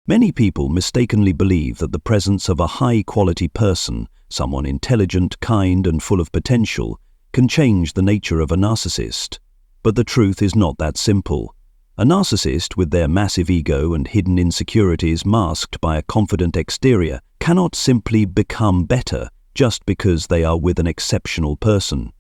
Many people mistakenly believe that the presence of a high-quality person, someone intelligent, kind, and full of potential, can change the nature of a narcissist. But the truth is not that simple. A narcissist, with their massive ego and hidden insecurities masked by a confident exterior, cannot simply become better just because they are with an exceptional person.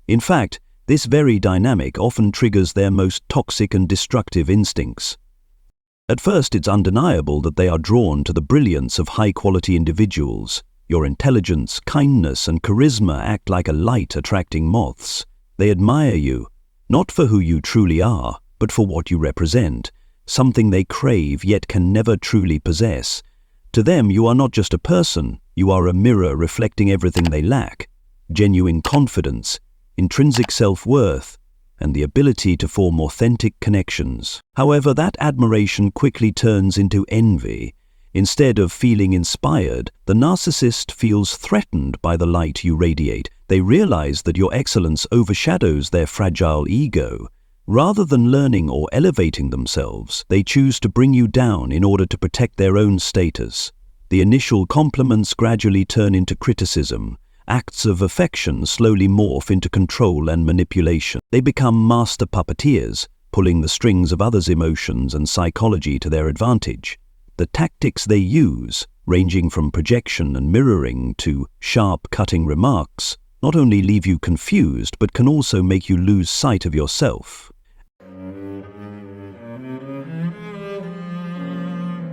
In fact, this very dynamic often triggers their most toxic and destructive instincts. At first, it's undeniable that they are drawn to the brilliance of high-quality individuals. Your intelligence, kindness, and charisma act like a light attracting moths. They admire you, not for who you truly are, but for what you represent, something they crave yet can never truly possess. To them, you are not just a person, you are a mirror reflecting everything they lack: genuine confidence, intrinsic self-worth, and the ability to form authentic connections. However, that admiration quickly turns into envy. Instead of feeling inspired, the narcissist feels threatened by the light you radiate. They realize that your excellence overshadows their fragile ego. Rather than learning or elevating themselves, they choose to bring you down in order to protect their own status. The initial compliments gradually turn into criticism. Acts of affection slowly morph into control and manipulation. They become master puppeteers, pulling the strings of others' emotions and psychology to their advantage. The tactics they use, ranging from projection and mirroring to sharp, cutting remarks, not only leave you confused but can also make you lose sight of yourself.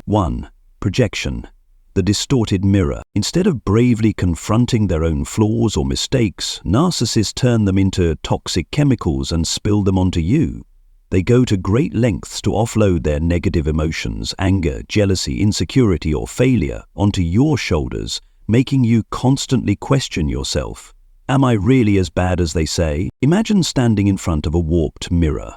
1. Projection. The distorted mirror. Instead of bravely confronting their own flaws or mistakes, narcissists turn them into toxic chemicals and spill them onto you. They go to great lengths to offload their negative emotions, anger, jealousy, insecurity, or failure onto your shoulders, making you constantly question yourself. Am I really as bad as they say? Imagine standing in front of a warped mirror.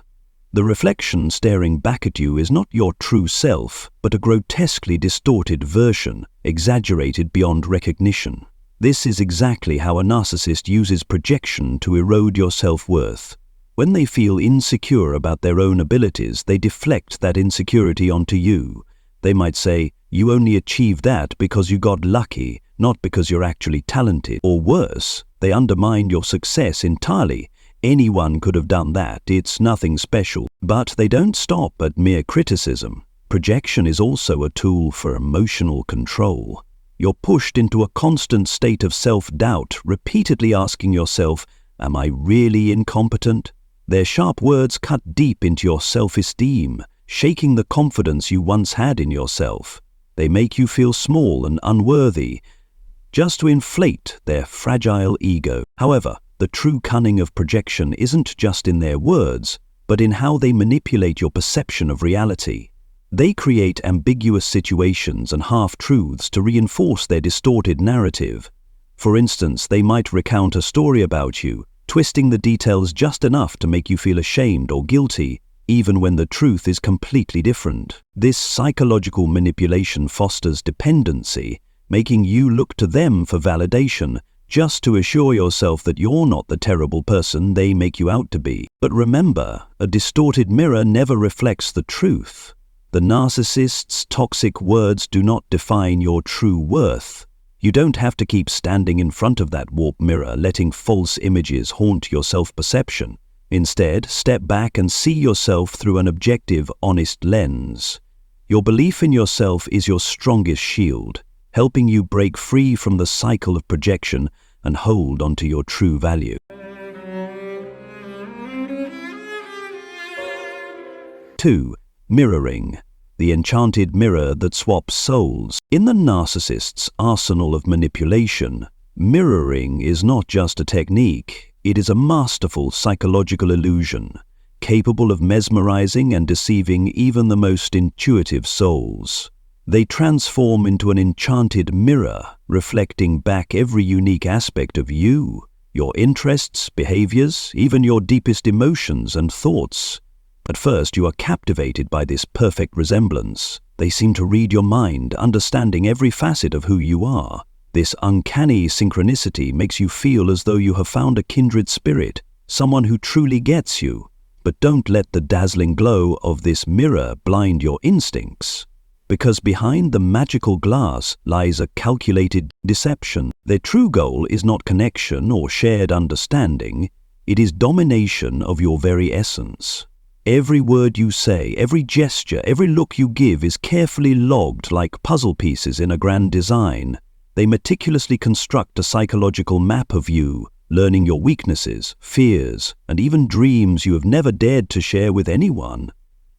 The reflection staring back at you is not your true self, but a grotesquely distorted version, exaggerated beyond recognition. This is exactly how a narcissist uses projection to erode your self-worth. When they feel insecure about their own abilities, they deflect that insecurity onto you. They might say, "You only achieved that because you got lucky, not because you're actually talented." Or worse, they undermine your success entirely. "Anyone could have done that, it's nothing special." But they don't stop at mere criticism. Projection is also a tool for emotional control. You're pushed into a constant state of self-doubt, repeatedly asking yourself, "Am I really incompetent?" Their sharp words cut deep into your self-esteem, shaking the confidence you once had in yourself. They make you feel small and unworthy, just to inflate their fragile ego. However, the true cunning of projection isn't just in their words, but in how they manipulate your perception of reality. They create ambiguous situations and half-truths to reinforce their distorted narrative. For instance, they might recount a story about you, twisting the details just enough to make you feel ashamed or guilty, even when the truth is completely different. This psychological manipulation fosters dependency, making you look to them for validation, just to assure yourself that you're not the terrible person they make you out to be. But remember, a distorted mirror never reflects the truth. The narcissist's toxic words do not define your true worth. You don't have to keep standing in front of that warped mirror, letting false images haunt your self-perception. Instead, step back and see yourself through an objective, honest lens. Your belief in yourself is your strongest shield, helping you break free from the cycle of projection and hold onto your true value. 2. Mirroring. The enchanted mirror that swaps souls. In the narcissist's arsenal of manipulation, mirroring is not just a technique, it is a masterful psychological illusion, capable of mesmerizing and deceiving even the most intuitive souls. They transform into an enchanted mirror, reflecting back every unique aspect of you, your interests, behaviors, even your deepest emotions and thoughts. At first, you are captivated by this perfect resemblance. They seem to read your mind, understanding every facet of who you are. This uncanny synchronicity makes you feel as though you have found a kindred spirit, someone who truly gets you. But don't let the dazzling glow of this mirror blind your instincts. because behind the magical glass lies a calculated deception. Their true goal is not connection or shared understanding, it is domination of your very essence. Every word you say, every gesture, every look you give is carefully logged like puzzle pieces in a grand design. They meticulously construct a psychological map of you, learning your weaknesses, fears, and even dreams you have never dared to share with anyone.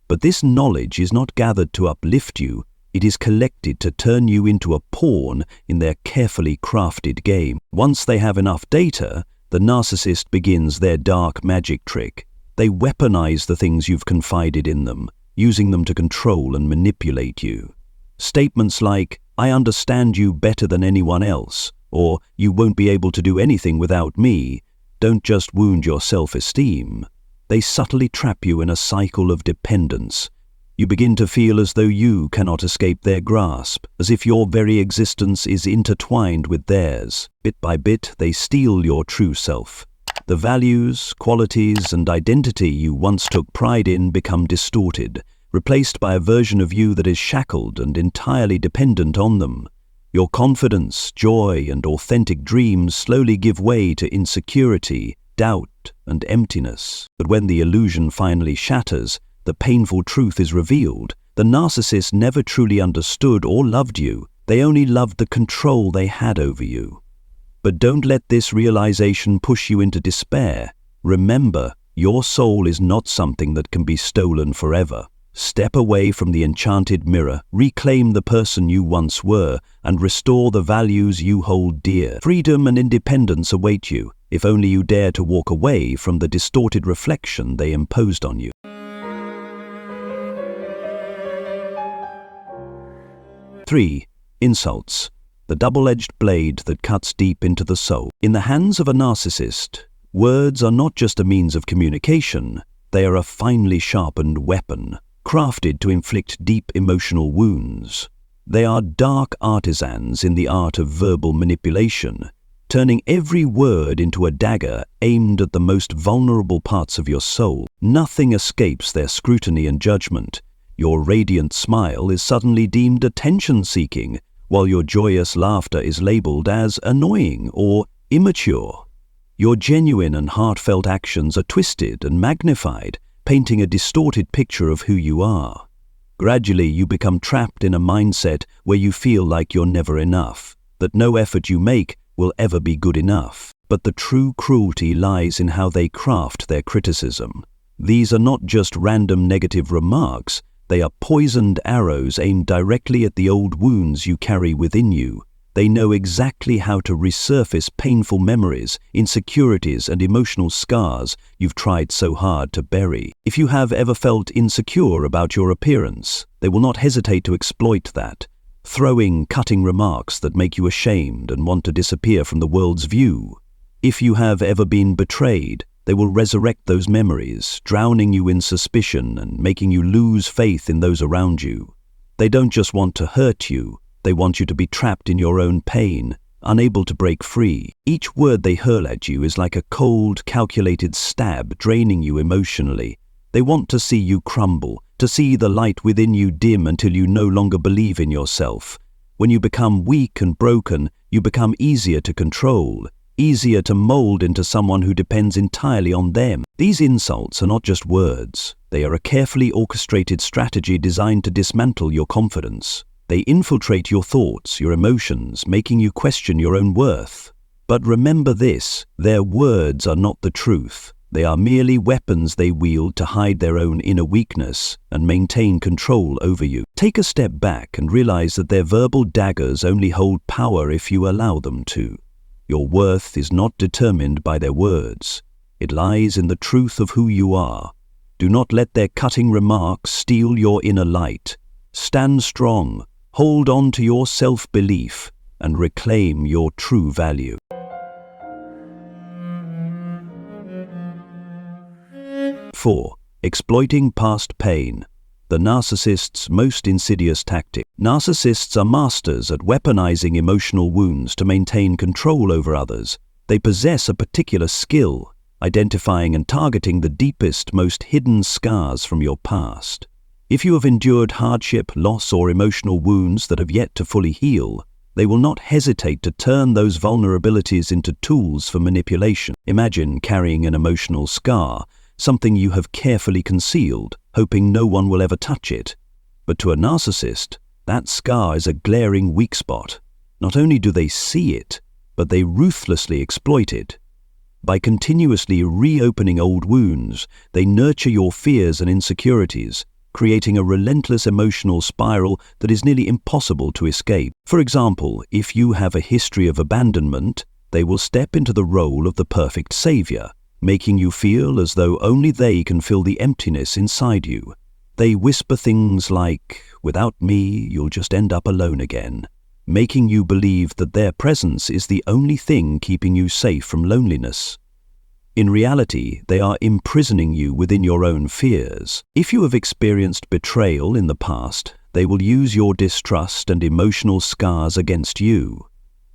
But this knowledge is not gathered to uplift you, it is collected to turn you into a pawn in their carefully crafted game. Once they have enough data, the narcissist begins their dark magic trick. They weaponize the things you've confided in them, using them to control and manipulate you. Statements like, "I understand you better than anyone else," or "you won't be able to do anything without me," don't just wound your self-esteem. They subtly trap you in a cycle of dependence. You begin to feel as though you cannot escape their grasp, as if your very existence is intertwined with theirs. Bit by bit, they steal your true self. The values, qualities, and identity you once took pride in become distorted, replaced by a version of you that is shackled and entirely dependent on them. Your confidence, joy, and authentic dreams slowly give way to insecurity, doubt, and emptiness. But when the illusion finally shatters, the painful truth is revealed. The narcissist never truly understood or loved you. They only loved the control they had over you. But don't let this realization push you into despair. Remember, your soul is not something that can be stolen forever. Step away from the enchanted mirror, reclaim the person you once were, and restore the values you hold dear. Freedom and independence await you, if only you dare to walk away from the distorted reflection they imposed on you. 3. Insults. The double-edged blade that cuts deep into the soul. In the hands of a narcissist, words are not just a means of communication, they are a finely sharpened weapon, crafted to inflict deep emotional wounds. They are dark artisans in the art of verbal manipulation, turning every word into a dagger aimed at the most vulnerable parts of your soul. Nothing escapes their scrutiny and judgment. Your radiant smile is suddenly deemed attention-seeking, while your joyous laughter is labeled as annoying or immature. Your genuine and heartfelt actions are twisted and magnified, painting a distorted picture of who you are. Gradually, you become trapped in a mindset where you feel like you're never enough, that no effort you make will ever be good enough. But the true cruelty lies in how they craft their criticism. These are not just random negative remarks, they are poisoned arrows aimed directly at the old wounds you carry within you. They know exactly how to resurface painful memories, insecurities, and emotional scars you've tried so hard to bury. If you have ever felt insecure about your appearance, they will not hesitate to exploit that, throwing cutting remarks that make you ashamed and want to disappear from the world's view. If you have ever been betrayed, they will resurrect those memories, drowning you in suspicion and making you lose faith in those around you. They don't just want to hurt you, they want you to be trapped in your own pain, unable to break free. Each word they hurl at you is like a cold, calculated stab draining you emotionally. They want to see you crumble, to see the light within you dim until you no longer believe in yourself. When you become weak and broken, you become easier to control, easier to mold into someone who depends entirely on them. These insults are not just words. They are a carefully orchestrated strategy designed to dismantle your confidence. They infiltrate your thoughts, your emotions, making you question your own worth. But remember this, their words are not the truth. They are merely weapons they wield to hide their own inner weakness and maintain control over you. Take a step back and realize that their verbal daggers only hold power if you allow them to. Your worth is not determined by their words. It lies in the truth of who you are. Do not let their cutting remarks steal your inner light. Stand strong, hold on to your self-belief, and reclaim your true value. 4. Exploiting past pain. The narcissist's most insidious tactic. Narcissists are masters at weaponizing emotional wounds to maintain control over others. They possess a particular skill, identifying and targeting the deepest, most hidden scars from your past. If you have endured hardship, loss, or emotional wounds that have yet to fully heal, they will not hesitate to turn those vulnerabilities into tools for manipulation. Imagine carrying an emotional scar, something you have carefully concealed, hoping no one will ever touch it. But to a narcissist, that scar is a glaring weak spot. Not only do they see it, but they ruthlessly exploit it. By continuously reopening old wounds, they nurture your fears and insecurities, creating a relentless emotional spiral that is nearly impossible to escape. For example, if you have a history of abandonment, they will step into the role of the perfect savior, making you feel as though only they can fill the emptiness inside you. They whisper things like, "Without me, you'll just end up alone again," making you believe that their presence is the only thing keeping you safe from loneliness. In reality, they are imprisoning you within your own fears. If you have experienced betrayal in the past, they will use your distrust and emotional scars against you.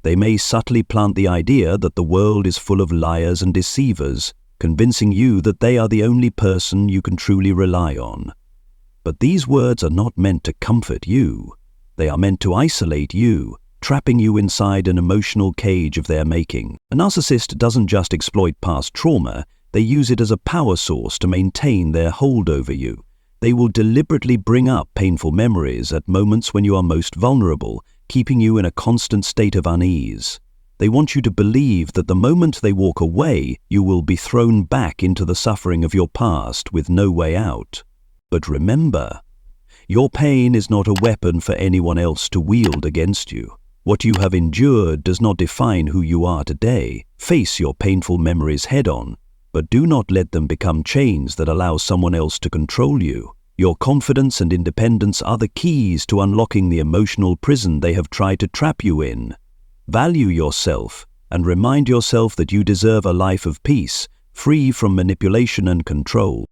They may subtly plant the idea that the world is full of liars and deceivers, convincing you that they are the only person you can truly rely on. But these words are not meant to comfort you. They are meant to isolate you, trapping you inside an emotional cage of their making. A narcissist doesn't just exploit past trauma, they use it as a power source to maintain their hold over you. They will deliberately bring up painful memories at moments when you are most vulnerable, keeping you in a constant state of unease. They want you to believe that the moment they walk away, you will be thrown back into the suffering of your past with no way out. But remember, your pain is not a weapon for anyone else to wield against you. What you have endured does not define who you are today. Face your painful memories head-on, but do not let them become chains that allow someone else to control you. Your confidence and independence are the keys to unlocking the emotional prison they have tried to trap you in. Value yourself and remind yourself that you deserve a life of peace, free from manipulation and control.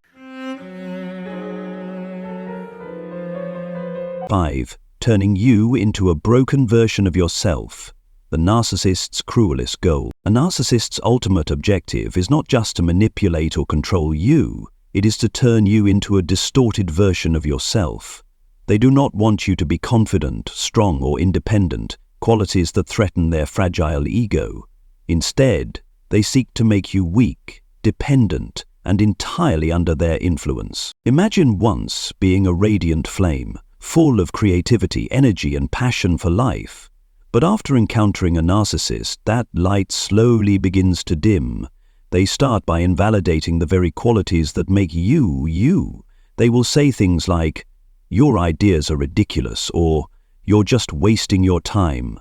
5. Turning you into a broken version of yourself. The narcissist's cruelest goal. A narcissist's ultimate objective is not just to manipulate or control you, it is to turn you into a distorted version of yourself. They do not want you to be confident, strong, or independent, qualities that threaten their fragile ego. Instead, they seek to make you weak, dependent, and entirely under their influence. Imagine once being a radiant flame, full of creativity, energy, and passion for life. But after encountering a narcissist, that light slowly begins to dim. They start by invalidating the very qualities that make you, you. They will say things like, "Your ideas are ridiculous," or "You're just wasting your time."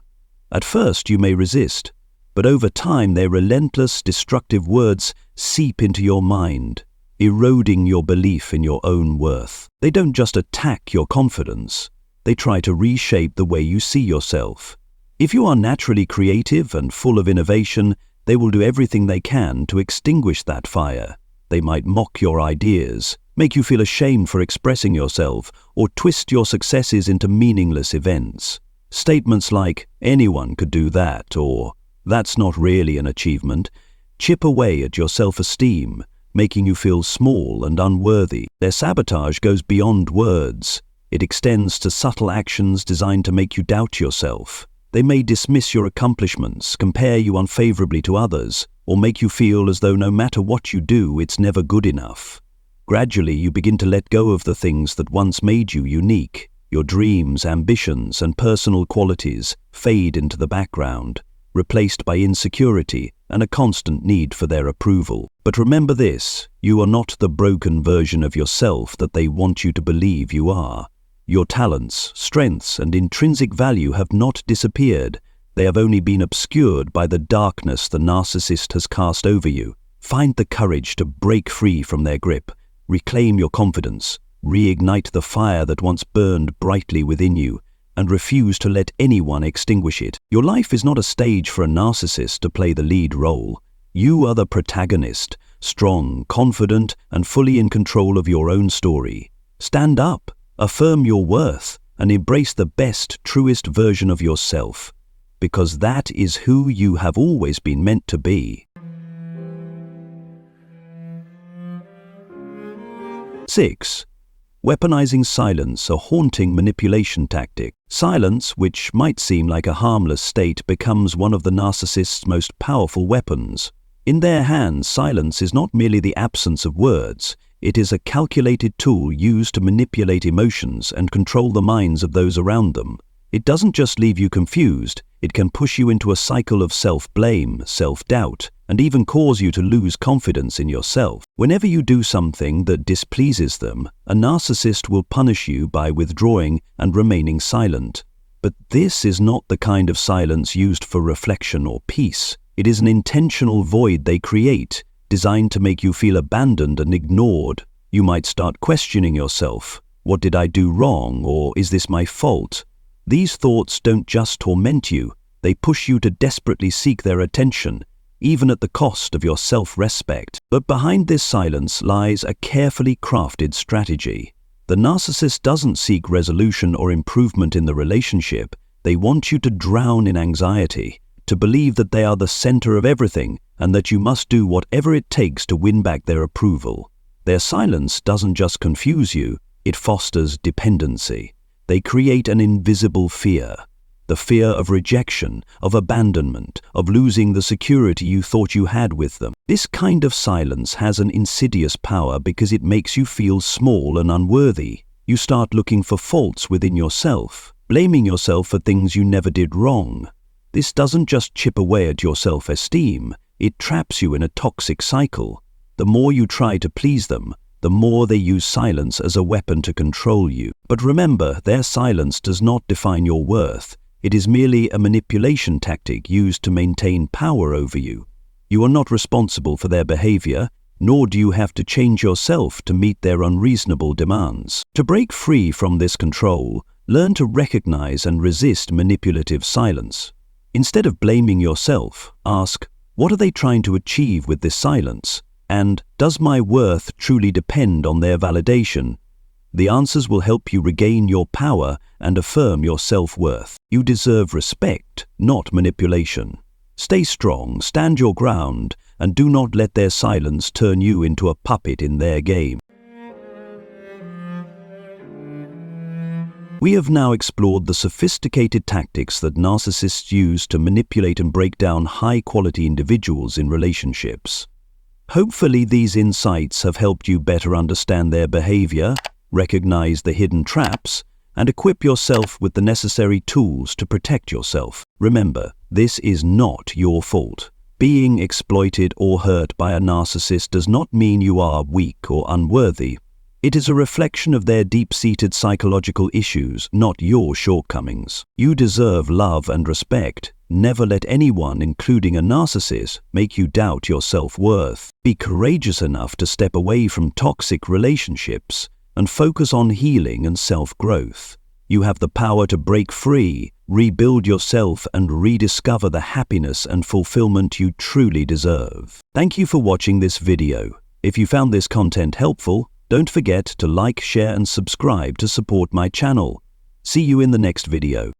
At first you may resist, but over time their relentless, destructive words seep into your mind, eroding your belief in your own worth. They don't just attack your confidence, they try to reshape the way you see yourself. If you are naturally creative and full of innovation, they will do everything they can to extinguish that fire. They might mock your ideas, make you feel ashamed for expressing yourself, or twist your successes into meaningless events. Statements like, "Anyone could do that," or "That's not really an achievement," chip away at your self-esteem, making you feel small and unworthy. Their sabotage goes beyond words. It extends to subtle actions designed to make you doubt yourself. They may dismiss your accomplishments, compare you unfavorably to others, or make you feel as though no matter what you do, it's never good enough. Gradually, you begin to let go of the things that once made you unique. Your dreams, ambitions, and personal qualities fade into the background, replaced by insecurity and a constant need for their approval. But remember this, you are not the broken version of yourself that they want you to believe you are. Your talents, strengths, and intrinsic value have not disappeared. They have only been obscured by the darkness the narcissist has cast over you. Find the courage to break free from their grip, reclaim your confidence, reignite the fire that once burned brightly within you, and refuse to let anyone extinguish it. Your life is not a stage for a narcissist to play the lead role. You are the protagonist, strong, confident, and fully in control of your own story. Stand up, affirm your worth, and embrace the best, truest version of yourself, because that is who you have always been meant to be. 6. Weaponizing silence, a haunting manipulation tactic. Silence, which might seem like a harmless state, becomes one of the narcissist's most powerful weapons. In their hands, silence is not merely the absence of words. It is a calculated tool used to manipulate emotions and control the minds of those around them. It doesn't just leave you confused, it can push you into a cycle of self-blame, self-doubt, and even cause you to lose confidence in yourself. Whenever you do something that displeases them, a narcissist will punish you by withdrawing and remaining silent. But this is not the kind of silence used for reflection or peace. It is an intentional void they create, designed to make you feel abandoned and ignored. You might start questioning yourself. What did I do wrong, or is this my fault? These thoughts don't just torment you, they push you to desperately seek their attention, even at the cost of your self-respect. But behind this silence lies a carefully crafted strategy. The narcissist doesn't seek resolution or improvement in the relationship. They want you to drown in anxiety, to believe that they are the center of everything and that you must do whatever it takes to win back their approval. Their silence doesn't just confuse you, it fosters dependency. They create an invisible fear. The fear of rejection, of abandonment, of losing the security you thought you had with them. This kind of silence has an insidious power because it makes you feel small and unworthy. You start looking for faults within yourself, blaming yourself for things you never did wrong. This doesn't just chip away at your self-esteem, it traps you in a toxic cycle. The more you try to please them, the more they use silence as a weapon to control you. But remember, their silence does not define your worth. It is merely a manipulation tactic used to maintain power over you. You are not responsible for their behavior, nor do you have to change yourself to meet their unreasonable demands. To break free from this control, learn to recognize and resist manipulative silence. Instead of blaming yourself, ask, what are they trying to achieve with this silence? And does my worth truly depend on their validation? The answers will help you regain your power and affirm your self-worth. You deserve respect, not manipulation. Stay strong, stand your ground, and do not let their silence turn you into a puppet in their game. We have now explored the sophisticated tactics that narcissists use to manipulate and break down high-quality individuals in relationships. Hopefully, these insights have helped you better understand their behavior, recognize the hidden traps, and equip yourself with the necessary tools to protect yourself. Remember, this is not your fault. Being exploited or hurt by a narcissist does not mean you are weak or unworthy. It is a reflection of their deep-seated psychological issues, not your shortcomings. You deserve love and respect. Never let anyone, including a narcissist, make you doubt your self-worth. Be courageous enough to step away from toxic relationships and focus on healing and self-growth. You have the power to break free, rebuild yourself, and rediscover the happiness and fulfillment you truly deserve. Thank you for watching this video. If you found this content helpful, don't forget to like, share, and subscribe to support my channel. See you in the next video.